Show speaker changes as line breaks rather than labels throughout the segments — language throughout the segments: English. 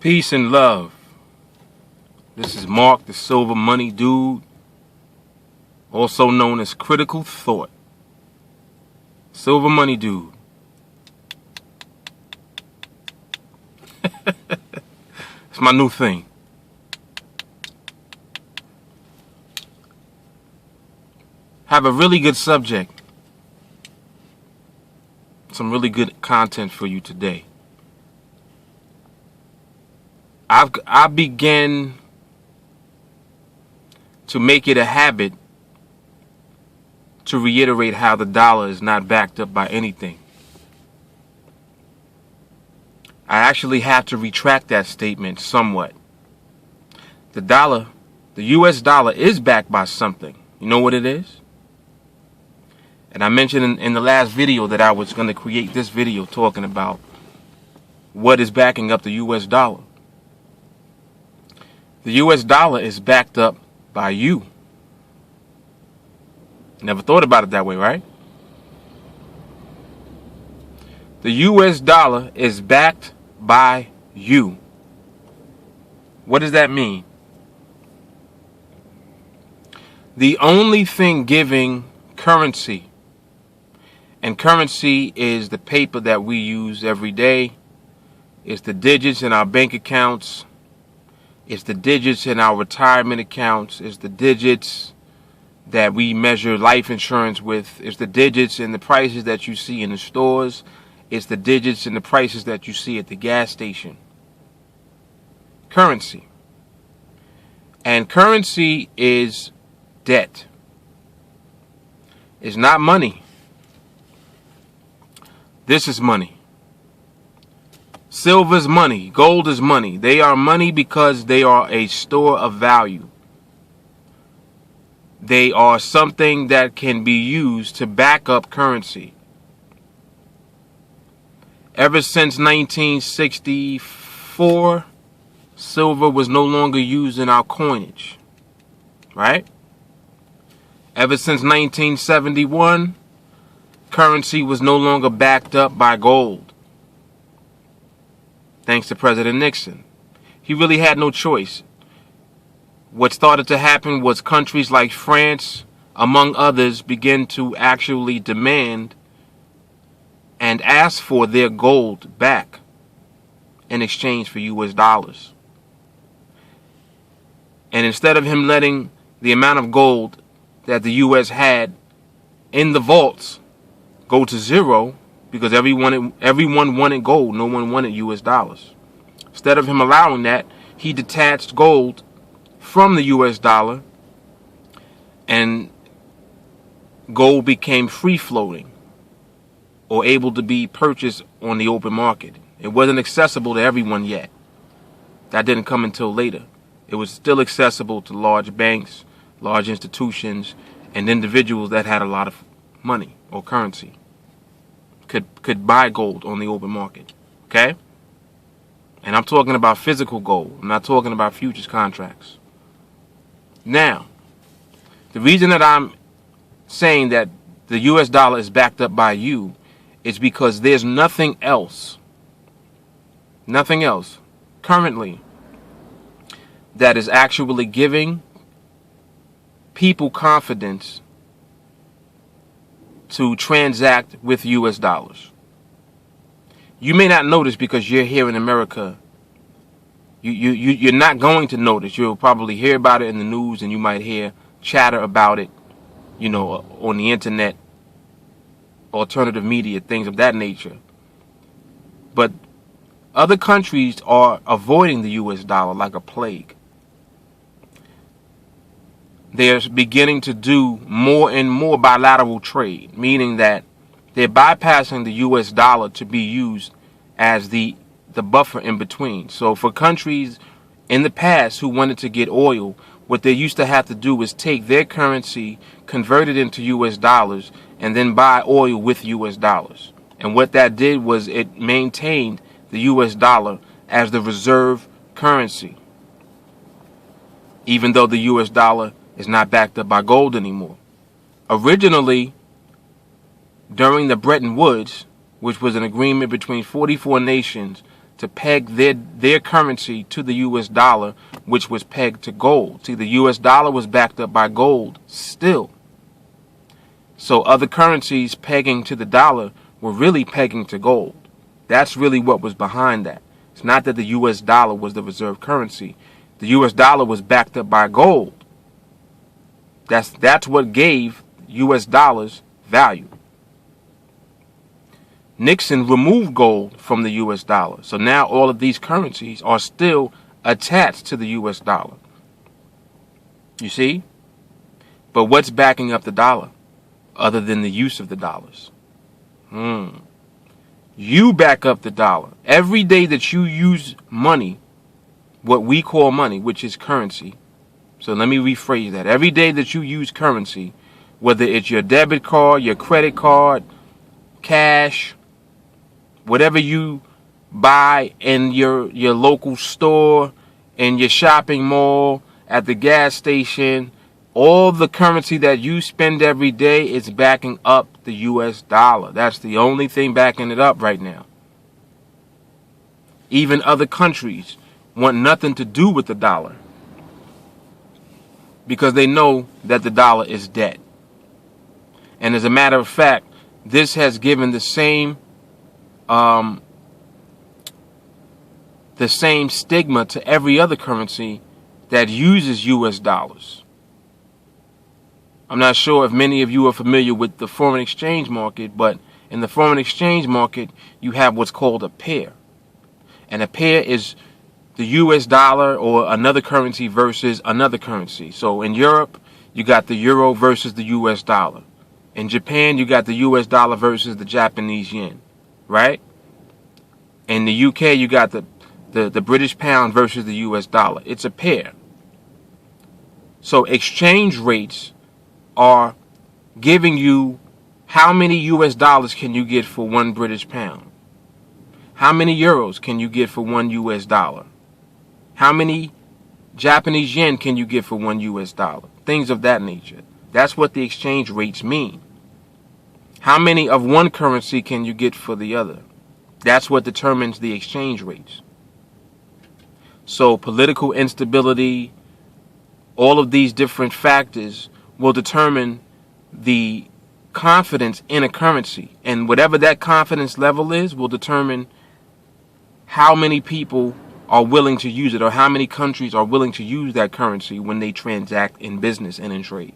Peace and love. This is Mark, the Silver Money Dude, also known as Critical Thought. Silver Money Dude. It's my new thing. Have a really good subject. Some really good content for you today. I began to make it a habit to reiterate how the dollar is not backed up by anything. I actually have to retract that statement somewhat. The US dollar is backed by something. You know what it is? And I mentioned in the last video that I was going to create this video talking about what is backing up the US dollar. The US dollar is backed up by you. Never thought about it that way, right? The US dollar is backed by you. What does that mean? The only thing giving currency, and currency is the paper that we use every day, it's the digits in our bank accounts, it's the digits in our retirement accounts, it's the digits that we measure life insurance with, it's the digits in the prices that you see in the stores, it's the digits in the prices that you see at the gas station. Currency. And currency is debt. It's not money. This is money. Silver is money. Gold is money. They are money because they are a store of value. They are something that can be used to back up currency. Ever since 1964, silver was no longer used in our coinage. Right? Ever since 1971, currency was no longer backed up by gold. Thanks to President Nixon. He really had no choice. What started to happen was countries like France, among others, began to actually demand and ask for their gold back in exchange for US dollars. And instead of him letting the amount of gold that the US had in the vaults go to zero, because everyone wanted gold, no one wanted US dollars. Instead of him allowing that, he detached gold from the US dollar, and gold became free floating or able to be purchased on the open market. It wasn't accessible to everyone yet. That didn't come until later. It was still accessible to large banks, large institutions, and individuals that had a lot of money or currency. Could buy gold on the open market. Okay? And I'm talking about physical gold. I'm not talking about futures contracts. Now, the reason that I'm saying that the US dollar is backed up by you is because there's nothing else currently that is actually giving people confidence to transact with US dollars. You may not notice because you're here in America. You're not going to notice. You'll probably hear about it in the news, and you might hear chatter about it, on the internet, alternative media, things of that nature. But other countries are avoiding the US dollar like a plague. They're beginning to do more and more bilateral trade, meaning that they're bypassing the US dollar to be used as the buffer in between. So for countries in the past who wanted to get oil, what they used to have to do was take their currency, convert it into US dollars, and then buy oil with US dollars. And what that did was it maintained the US dollar as the reserve currency, even though the US dollar is not backed up by gold anymore. Originally, during the Bretton Woods, which was an agreement between 44 nations to peg their currency to the US dollar, which was pegged to gold. See, the US dollar was backed up by gold still. So other currencies pegging to the dollar were really pegging to gold. That's really what was behind that. It's not that the US dollar was the reserve currency. The US dollar was backed up by gold. That's what gave US dollars value. Nixon removed gold from the US dollar. So now all of these currencies are still attached to the US dollar. You see? But what's backing up the dollar other than the use of the dollars? You back up the dollar. Every day that you use money, what we call money, which is currency. So let me rephrase that. Every day that you use currency, whether it's your debit card, your credit card, cash, whatever you buy in your local store, in your shopping mall, at the gas station, all the currency that you spend every day is backing up the US dollar. That's the only thing backing it up right now. Even other countries want nothing to do with the dollar because they know that the dollar is dead. And as a matter of fact, this has given the same stigma to every other currency that uses US dollars. I'm not sure if many of you are familiar with the foreign exchange market, but in the foreign exchange market, you have what's called a pair. And a pair is the US dollar or another currency versus another currency. So in Europe, you got the euro versus the US dollar. In Japan, you got the US dollar versus the Japanese yen, right? In the UK, you got the British pound versus the US dollar. It's a pair. So exchange rates are giving you how many US dollars can you get for 1 British pound? How many euros can you get for 1 US dollar? How many Japanese yen can you get for 1 US dollar? Things of that nature. That's what the exchange rates mean. How many of one currency can you get for the other? That's what determines the exchange rates. So political instability, all of these different factors will determine the confidence in a currency. And whatever that confidence level is will determine how many people are willing to use it or how many countries are willing to use that currency when they transact in business and in trade.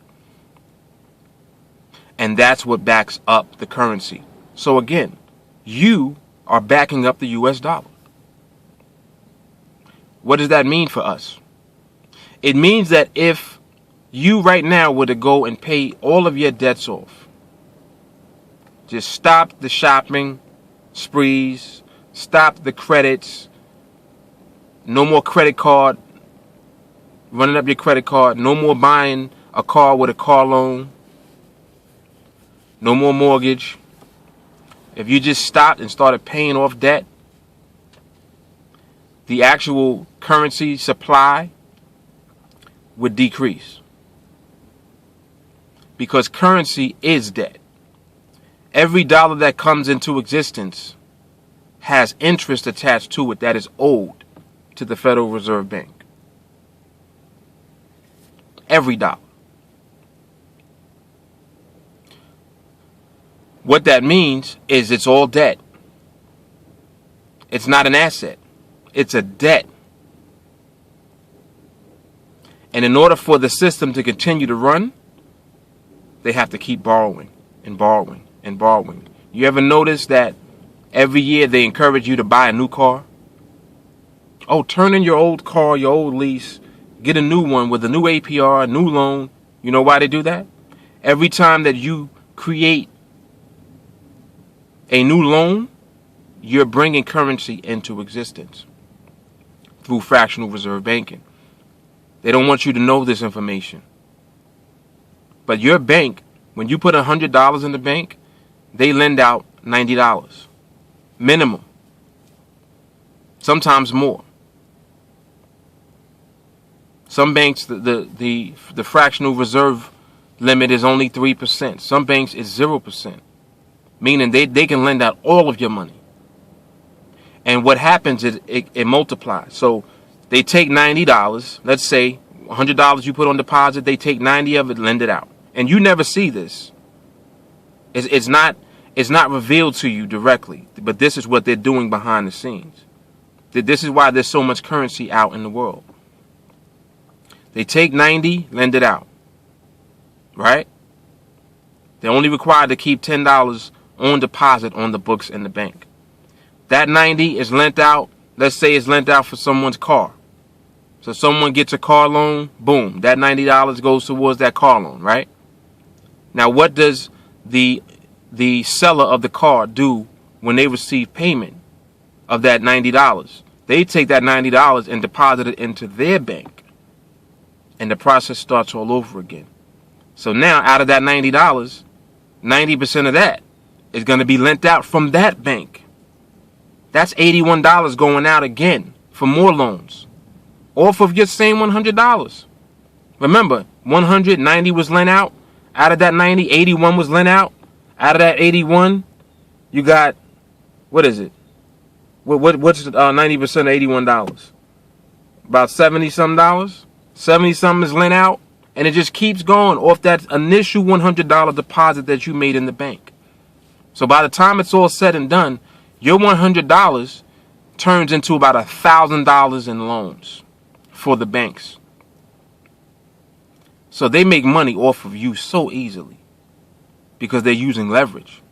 And that's what backs up the currency. So again, you are backing up the US dollar. What does that mean for us? It means that if you right now were to go and pay all of your debts off, just stop the shopping sprees, stop the credits, no more credit card, running up your credit card, no more buying a car with a car loan, no more mortgage. If you just stopped and started paying off debt, the actual currency supply would decrease. Because currency is debt. Every dollar that comes into existence has interest attached to it that is owed to the Federal Reserve Bank. Every dollar. What that means is it's all debt. It's not an asset. It's a debt. And in order for the system to continue to run, they have to keep borrowing and borrowing and borrowing. You ever notice that every year they encourage you to buy a new car? Oh, turn in your old car, your old lease, get a new one with a new APR, a new loan. You know why they do that? Every time that you create a new loan, you're bringing currency into existence through fractional reserve banking. They don't want you to know this information. But your bank, when you put $100 in the bank, they lend out $90. Minimum. Sometimes more. Some banks, the fractional reserve limit is only 3%. Some banks is 0%. Meaning they can lend out all of your money. And what happens is it multiplies. So they take $90. Let's say $100 you put on deposit. They take 90 of it, lend it out. And you never see this. It's not revealed to you directly. But this is what they're doing behind the scenes. This is why there's so much currency out in the world. They take 90, lend it out. Right? They're only required to keep $10 on deposit on the books in the bank. That 90 is lent out. Let's say it's lent out for someone's car. So someone gets a car loan, boom, that $90 goes towards that car loan, right? Now what does the seller of the car do when they receive payment of that $90? They take that $90 and deposit it into their bank. And the process starts all over again. So now out of that $90, 90% of that is going to be lent out from that bank. That's $81 going out again for more loans. Off of your same $100. Remember, 190 was lent out. Out of that 90, 81 was lent out. Out of that 81, you got, what is it? What's 90% of $81? About 70-some dollars? 70-some is lent out. And it just keeps going off that initial $100 deposit that you made in the bank. So by the time it's all said and done, your $100 turns into about $1,000 in loans for the banks. So they make money off of you so easily because they're using leverage.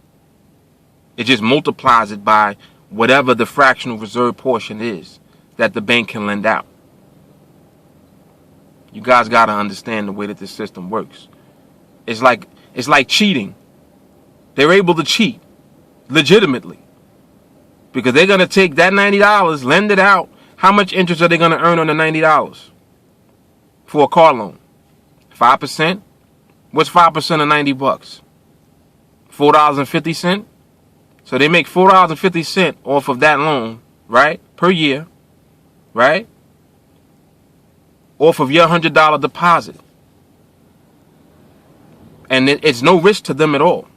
It just multiplies it by whatever the fractional reserve portion is that the bank can lend out. You guys got to understand the way that this system works. It's like cheating. They're able to cheat legitimately because they're going to take that $90, lend it out. How much interest are they going to earn on the $90 for a car loan? 5%? What's 5% of 90 bucks? $4.50? So they make $4.50 off of that loan, right? Per year, right? Off of your $100 deposit. And it's no risk to them at all.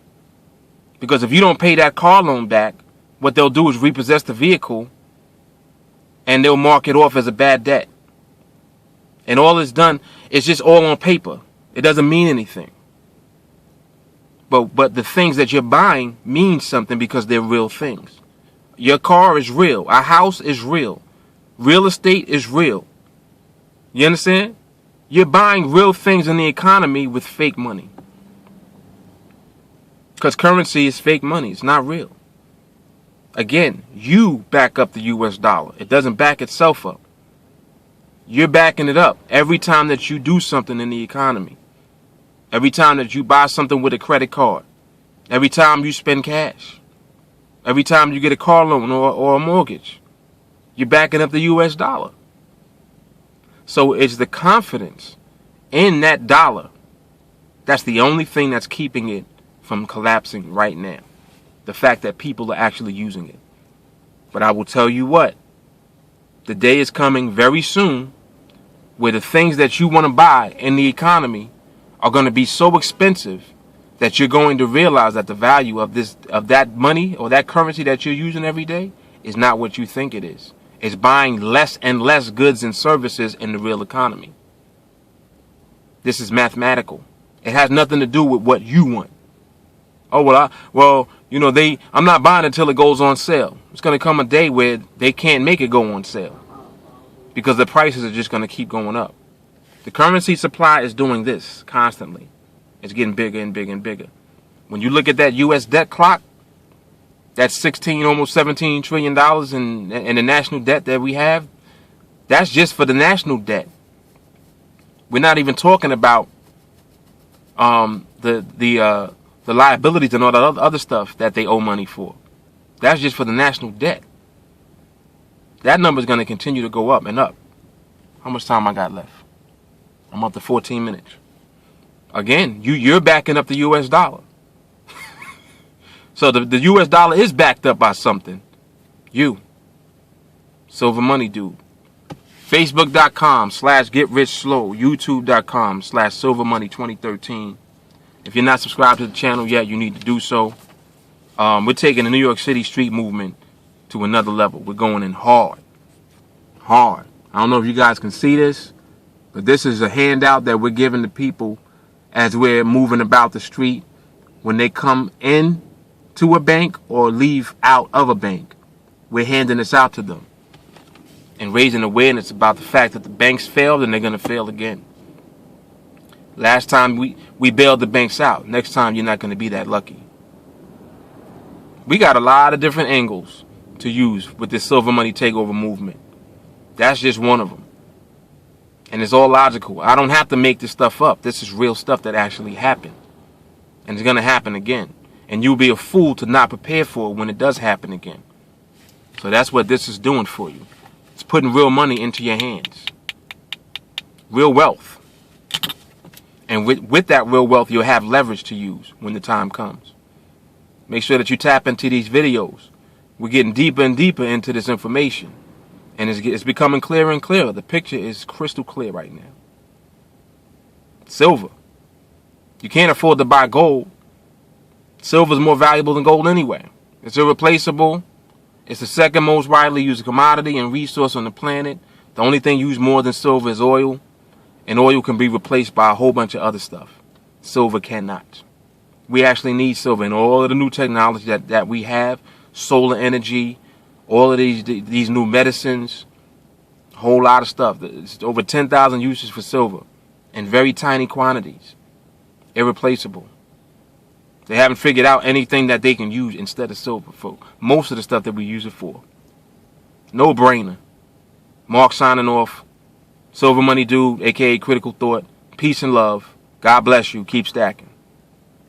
Because if you don't pay that car loan back, what they'll do is repossess the vehicle and they'll mark it off as a bad debt. And all it's done is just all on paper. It doesn't mean anything. But the things that you're buying mean something because they're real things. Your car is real. A house is real. Real estate is real. You understand? You're buying real things in the economy with fake money. Because currency is fake money. It's not real. Again, you back up the US dollar. It doesn't back itself up. You're backing it up every time that you do something in the economy. Every time that you buy something with a credit card. Every time you spend cash. Every time you get a car loan or a mortgage. You're backing up the US dollar. So it's the confidence in that dollar. That's the only thing that's keeping it from collapsing right now. The fact that people are actually using it. But I will tell you what. The day is coming very soon where the things that you want to buy in the economy are going to be so expensive that you're going to realize that the value of that money or that currency that you're using every day is not what you think it is. It's buying less and less goods and services in the real economy. This is mathematical. It has nothing to do with what you want. Oh, I'm not buying until it goes on sale. It's going to come a day where they can't make it go on sale because the prices are just going to keep going up. The currency supply is doing this constantly. It's getting bigger and bigger and bigger. When you look at that U.S. debt clock, that's almost $17 trillion in the national debt that we have. That's just for the national debt. We're not even talking about the liabilities and all the other stuff that they owe money for. That's just for the national debt. That number is going to continue to go up and up. How much time I got left? I'm up to 14 minutes. Again, you're backing up the U.S. dollar. So the U.S. dollar is backed up by something. You. Silver Money Dude. Facebook.com/GetRichSlow. YouTube.com/SilverMoney2013. If you're not subscribed to the channel yet, you need to do so. We're taking the New York City street movement to another level. We're going in hard. Hard. I don't know if you guys can see this, but this is a handout that we're giving to people as we're moving about the street when they come in to a bank or leave out of a bank. We're handing this out to them and raising awareness about the fact that the banks failed and they're going to fail again. Last time we bailed the banks out. Next time you're not going to be that lucky. We got a lot of different angles to use with this silver money takeover movement. That's just one of them. And it's all logical. I don't have to make this stuff up. This is real stuff that actually happened. And it's going to happen again. And you'll be a fool to not prepare for it when it does happen again. So that's what this is doing for you. It's putting real money into your hands. Real wealth. And with that real wealth, you'll have leverage to use when the time comes. Make sure that you tap into these videos. We're getting deeper and deeper into this information. And it's becoming clearer and clearer. The picture is crystal clear right now. Silver. You can't afford to buy gold. Silver is more valuable than gold anyway. It's irreplaceable. It's the second most widely used commodity and resource on the planet. The only thing used more than silver is oil. And oil can be replaced by a whole bunch of other stuff. Silver cannot. We actually need silver in all of the new technology that we have. Solar energy, all of these new medicines, a whole lot of stuff. It's over 10,000 uses for silver in very tiny quantities. Irreplaceable. They haven't figured out anything that they can use instead of silver for most of the stuff that we use it for. No brainer. Mark signing off. Silver Money Dude, aka Critical Thought. Peace and love. God bless you. Keep stacking.